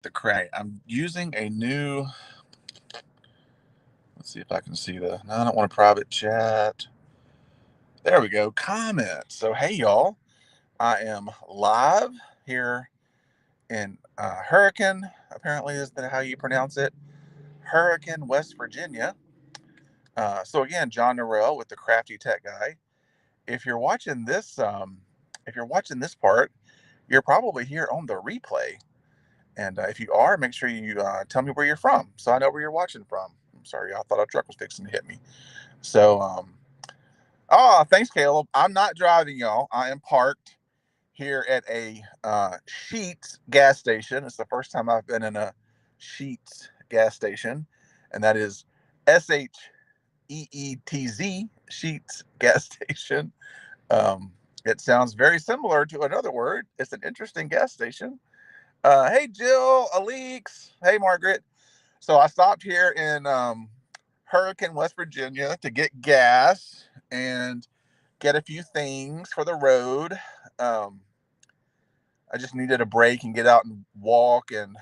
the Crafty. I'm using a new. Let's see if I can see the. No, I don't want a private chat. There we go. Comment. So hey y'all, I am live here in Hurricane. Apparently, is that how you pronounce it? Hurricane, West Virginia. So again, John Norrell with the Crafty Tech Guy. If you're watching this, if you're watching this part, you're probably here on the replay. And if you are, make sure you tell me where you're from, so I know where you're watching from. I'm sorry, I thought a truck was fixing to hit me. So, oh, thanks, Caleb. I'm not driving, y'all. I am parked here at a Sheetz gas station. It's the first time I've been in a Sheetz gas station, and that is SHEETZ, Sheetz gas station. It sounds very similar to another word. It's an interesting gas station. Hey, Jill, Alix. Hey, Margaret. So I stopped here in Hurricane, West Virginia to get gas and get a few things for the road. Um, I just needed a break and get out and walk. And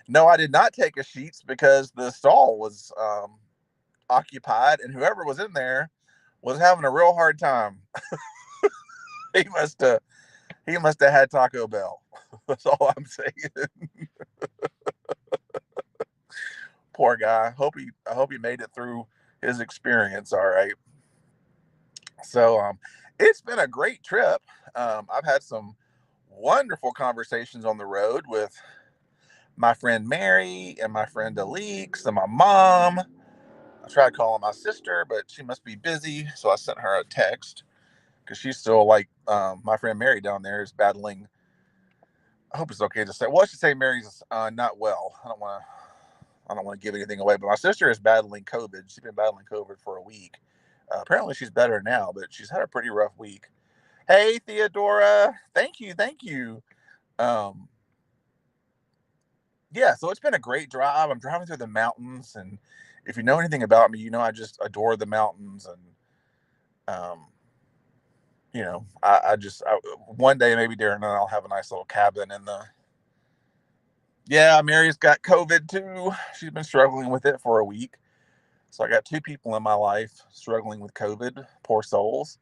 no, I did not take a Sheets because the stall was occupied, and whoever was in there was having a real hard time. he must have he must have had Taco Bell. That's all I'm saying. Poor guy. I hope he made it through his experience all right. So it's been a great trip. I've had some wonderful conversations on the road with my friend Mary and my friend Alix and my mom. I tried calling my sister, but she must be busy, so I sent her a text because she's still like my friend Mary down there is battling. I hope it's okay to say. Well, I should say Mary's not well. I don't want to give anything away, but my sister is battling COVID. She's been battling COVID for a week. Apparently, she's better now, but she's had a pretty rough week. Hey, Theodora. Thank you. Thank you. Um, yeah, so it's been a great drive. I'm driving through the mountains. And if you know anything about me, you know I just adore the mountains. And, one day, maybe during that, I'll have a nice little cabin in the. Yeah, Mary's got COVID too. She's been struggling with it for a week. So I got two people in my life struggling with COVID. Poor souls.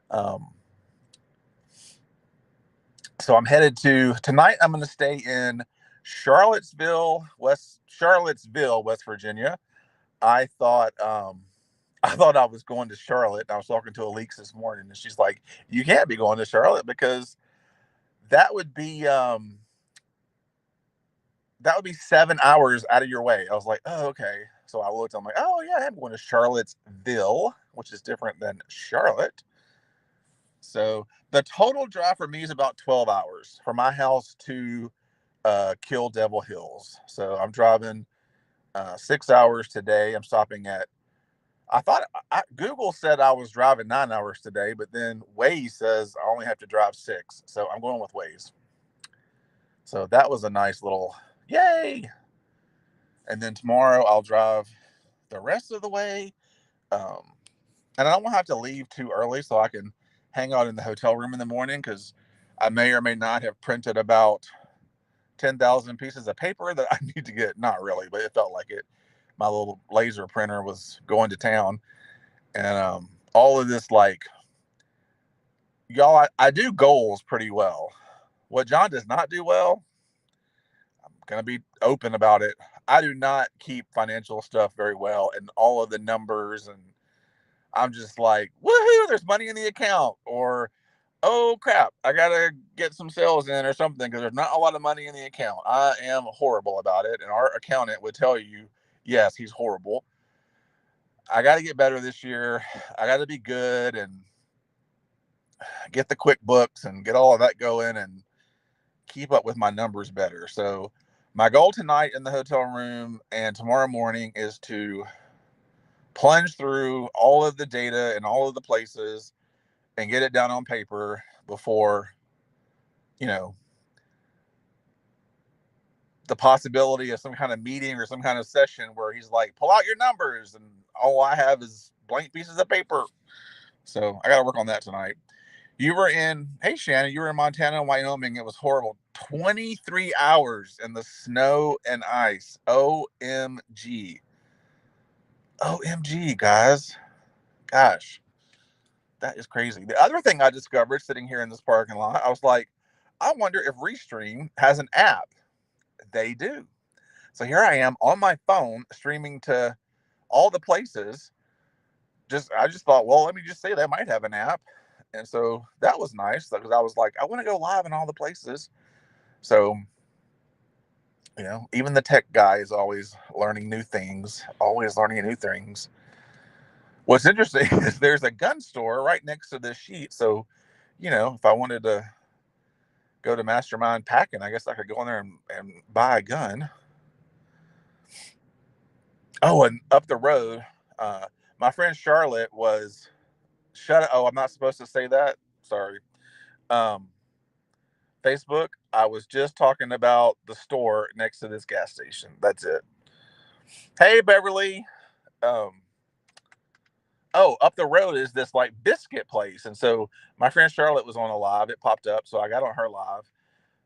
Um, so I'm headed to tonight. I'm going to stay in Charlottesville, West Virginia. I thought I thought I was going to Charlotte. And I was talking to Alix this morning, and she's like, "You can't be going to Charlotte because that would be 7 hours out of your way." I was like, "Oh, okay." So I looked. I'm like, "Oh yeah, I'm going to Charlottesville, which is different than Charlotte." So the total drive for me is about 12 hours from my house to Kill Devil Hills. So I'm driving 6 hours today. I'm stopping at. Google said I was driving 9 hours today, but then Waze says I only have to drive six. So I'm going with Waze. So that was a nice little yay. And then tomorrow I'll drive the rest of the way. Um, and I don't have to leave too early so I can hang out in the hotel room in the morning because I may or may not have printed about 10,000 pieces of paper that I need to get. Not really, but it felt like it. My little laser printer was going to town. And all of this, like, y'all, I do goals pretty well. What John does not do well, I'm going to be open about it. I do not keep financial stuff very well and all of the numbers. And I'm just like, woohoo, there's money in the account. Or, oh crap, I got to get some sales in or something because there's not a lot of money in the account. I am horrible about it. And our accountant would tell you, yes, he's horrible. I got to get better this year. I got to be good and get the QuickBooks and get all of that going and keep up with my numbers better. So my goal tonight in the hotel room and tomorrow morning is to plunge through all of the data and all of the places and get it down on paper before, you know, the possibility of some kind of meeting or some kind of session where he's like, pull out your numbers. And all I have is blank pieces of paper. So I got to work on that tonight. You were in, hey Shannon, you were in Montana and Wyoming. It was horrible. 23 hours in the snow and ice. OMG. OMG, guys. Gosh, that is crazy. The other thing I discovered sitting here in this parking lot, I was like, I wonder if Restream has an app. They do. So here I am on my phone streaming to all the places. I just thought, well, let me just say they might have an app. And so that was nice because I was like, I want to go live in all the places. So, even the tech guy is always learning new things, always learning new things. What's interesting is there's a gun store right next to this sheet. So, if I wanted to go to Mastermind Packing, I guess I could go in there and buy a gun. Oh, and up the road, my friend Charlotte was shut. Oh, I'm not supposed to say that. Sorry. Um, Facebook. I was just talking about the store next to this gas station. That's it. Hey, Beverly. Um, oh, up the road is this like biscuit place, and so my friend Charlotte was on a live. It popped up, so I got on her live.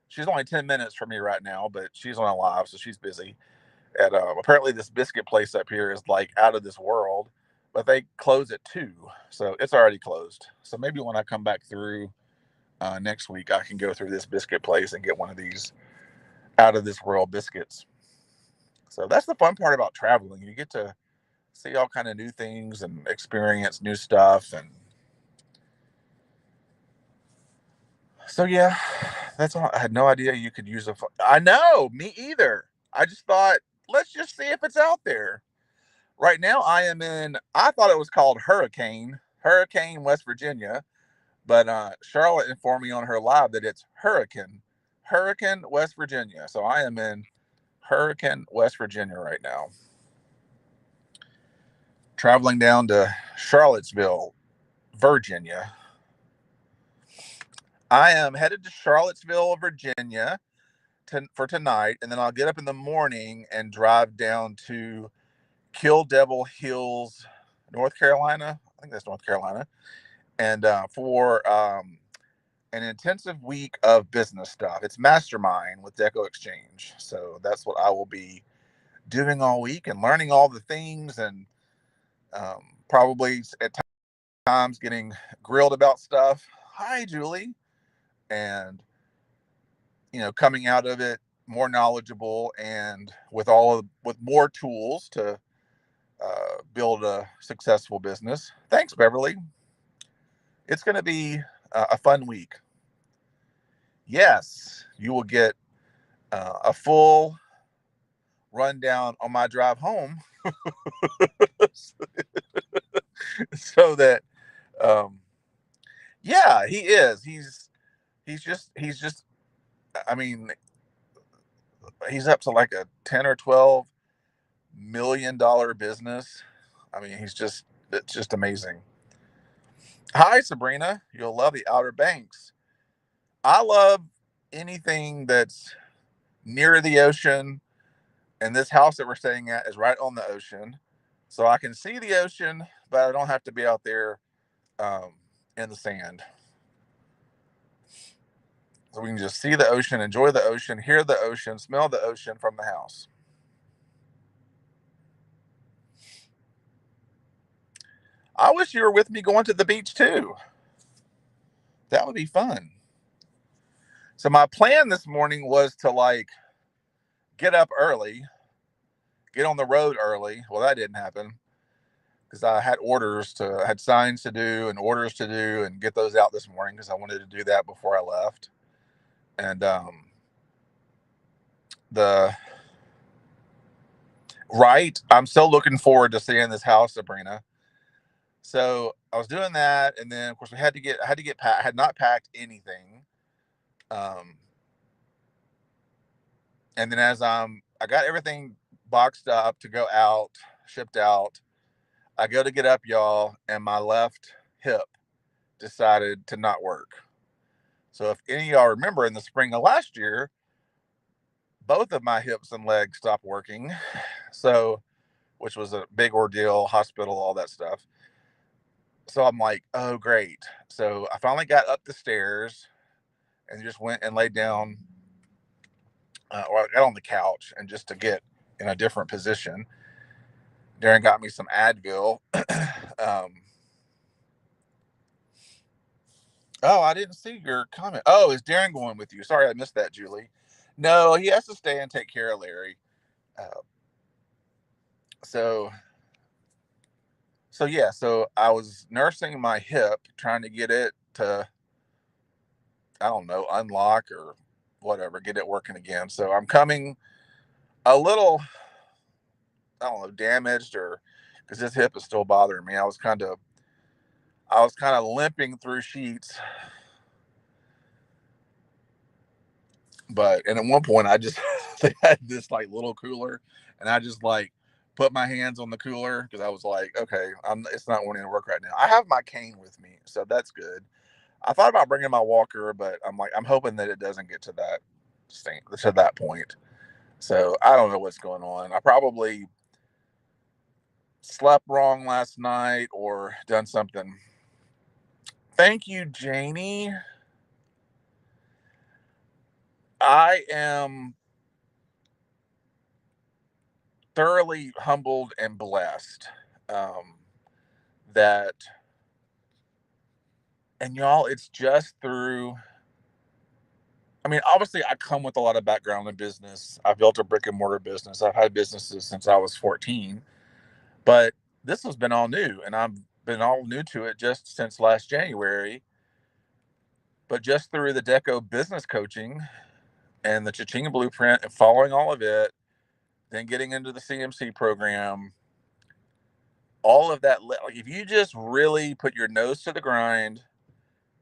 She's only 10 minutes from me right now, but she's on a live, so she's busy. And apparently, this biscuit place up here is like out of this world, but they close at 2, so it's already closed. So maybe when I come back through next week, I can go through this biscuit place and get one of these out of this world biscuits. So that's the fun part about traveling. You get to see all kind of new things and experience new stuff. And so, yeah, that's all. I had no idea you could use I know, me either. I just thought, let's just see if it's out there. Right now, I thought it was called Hurricane, West Virginia. But Charlotte informed me on her live that it's Hurricane, West Virginia. So I am in Hurricane, West Virginia right now. Traveling down to Charlottesville, Virginia. I am headed to Charlottesville, Virginia for tonight, and then I'll get up in the morning and drive down to Kill Devil Hills, North Carolina. I think that's North Carolina. And for an intensive week of business stuff. It's Mastermind with Deco Exchange. So that's what I will be doing all week and learning all the things, and probably at times getting grilled about stuff. Hi, Julie. And, coming out of it more knowledgeable and with more tools to build a successful business. Thanks, Beverly. It's going to be a fun week. Yes, you will get a full rundown on my drive home. So that, yeah, he is. He's just, I mean, he's up to like a 10 or $12 million business. I mean, it's just amazing. Hi, Sabrina. You'll love the Outer Banks. I love anything that's near the ocean, and this house that we're staying at is right on the ocean. So I can see the ocean, but I don't have to be out there in the sand. So we can just see the ocean, enjoy the ocean, hear the ocean, smell the ocean from the house. I wish you were with me going to the beach too. That would be fun. So my plan this morning was to like get up early, get on the road early. Well, that didn't happen because I had signs to do and orders to do and get those out this morning because I wanted to do that before I left. And I'm so looking forward to seeing this house, Sabrina. So I was doing that, and then of course I had not packed anything. And then I got everything boxed up to go out, shipped out. I go to get up, y'all, and my left hip decided to not work. So if any of y'all remember, in the spring of last year, both of my hips and legs stopped working. So, which was a big ordeal, hospital, all that stuff. So I'm like, oh, great. So I finally got up the stairs and just went and laid down, or I got on the couch and just to get in a different position. Darren got me some Advil. Oh, I didn't see your comment. Oh, is Darren going with you? Sorry, I missed that, Julie. No, he has to stay and take care of Larry. Uh, so, so yeah, so I was nursing my hip, trying to get it to, I don't know, unlock or whatever, get it working again. So I'm coming a little, I don't know, damaged, or because this hip is still bothering me. I was kind of limping through sheets, but and at one point I just they had this like little cooler, and I just like put my hands on the cooler because I was like, okay, it's not wanting to work right now. I have my cane with me, so that's good. I thought about bringing my walker, but I'm like, I'm hoping that it doesn't get to that point. So I don't know what's going on. I probably slept wrong last night or done something. Thank you, Janie. I am thoroughly humbled and blessed, um, that, and y'all, it's just through. I mean, obviously, I come with a lot of background in business. I've built a brick and mortar business. I've had businesses since I was 14, but this has been all new, and I've been all new to it just since last January. But just through the Deco business coaching and the Cha-Ching blueprint and following all of it, then getting into the CMC program, all of that, like if you just really put your nose to the grind,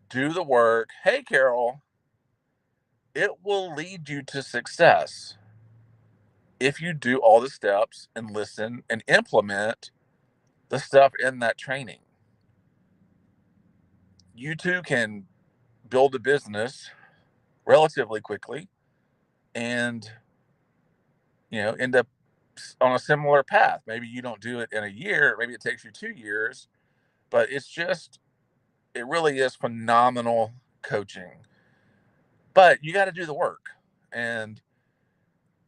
do the work, hey, Carol, it will lead you to success if you do all the steps and listen and implement the stuff in that training. You too can build a business relatively quickly and, end up on a similar path. Maybe you don't do it in a year, maybe it takes you 2 years, but it really is phenomenal coaching. But you got to do the work. And,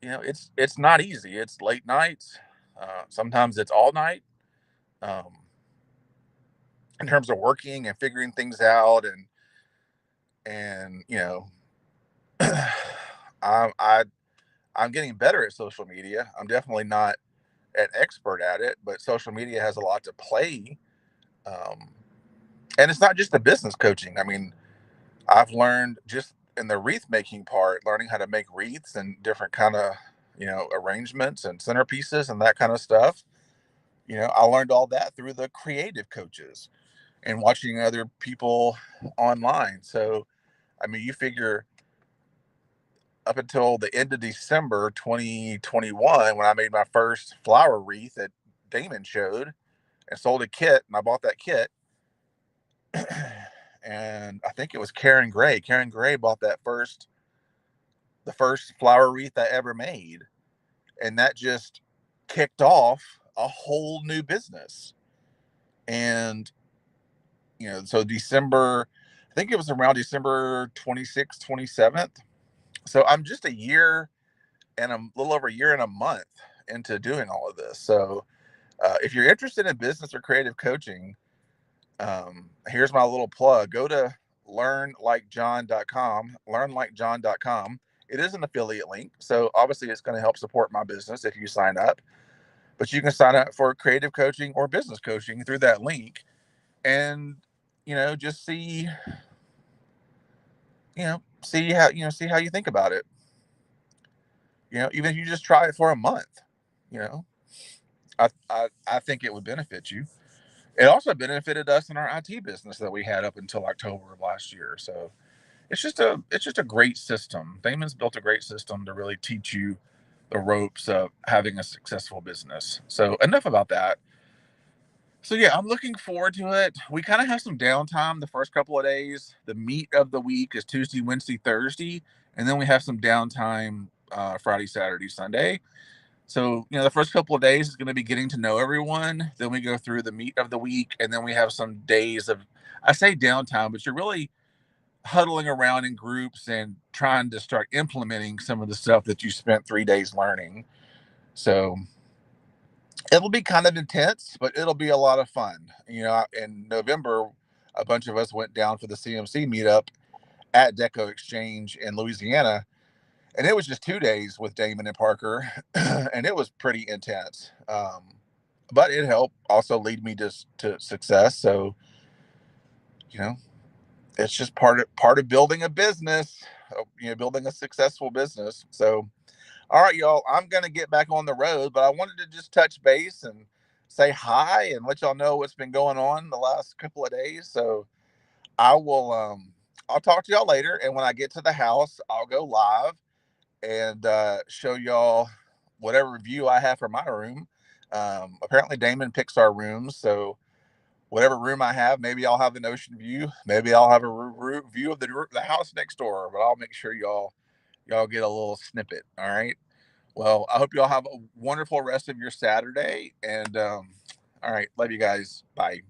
it's not easy. It's late nights. Sometimes it's all night. Um, in terms of working and figuring things out, and I'm I I'm getting better at social media. I'm definitely not an expert at it, but social media has a lot to play. Um, and it's not just the business coaching. I mean, I've learned just in the wreath making part, learning how to make wreaths and different kind of arrangements and centerpieces and that kind of stuff. I learned all that through the creative coaches and watching other people online. So, I mean, you figure up until the end of December 2021, when I made my first flower wreath that Damon showed and sold a kit, and I bought that kit. And I think it was Karen Gray. Karen Gray bought the first flower wreath I ever made. And that just kicked off a whole new business. And, so December, I think it was around December 26th, 27th. So I'm just a year and a little over a year and a month into doing all of this. So if you're interested in business or creative coaching, here's my little plug. Go to learnlikejohn.com. It is an affiliate link. So obviously it's going to help support my business if you sign up. But you can sign up for creative coaching or business coaching through that link, and just see how you think about it. Even if you just try it for a month, you know, I think it would benefit you. It also benefited us in our IT business that we had up until October of last year. So it's just a great system. Damon's built a great system to really teach you the ropes of having a successful business. So enough about that. So yeah, I'm looking forward to it. We kind of have some downtime the first couple of days. The meat of the week is Tuesday, Wednesday, Thursday, and then we have some downtime Friday, Saturday, Sunday. So, the first couple of days is going to be getting to know everyone. Then we go through the meat of the week, and then we have some days of, I say downtime, but you're really huddling around in groups and trying to start implementing some of the stuff that you spent 3 days learning. So it'll be kind of intense, but it'll be a lot of fun. In November, a bunch of us went down for the CMC meetup at Deco Exchange in Louisiana, and it was just 2 days with Damon and Parker, and it was pretty intense. But it helped also lead me to success. So, you know, it's just part of building a business, building a successful business. So, all right, y'all, I'm gonna get back on the road, but I wanted to just touch base and say hi and let y'all know what's been going on the last couple of days. So I will I'll talk to y'all later. And when I get to the house, I'll go live and show y'all whatever view I have for my room. Apparently Damon picks our rooms, so whatever room I have, maybe I'll have an ocean view, maybe I'll have a view of the house next door, but I'll make sure y'all get a little snippet. All right. Well, I hope y'all have a wonderful rest of your Saturday. And all right, love you guys. Bye.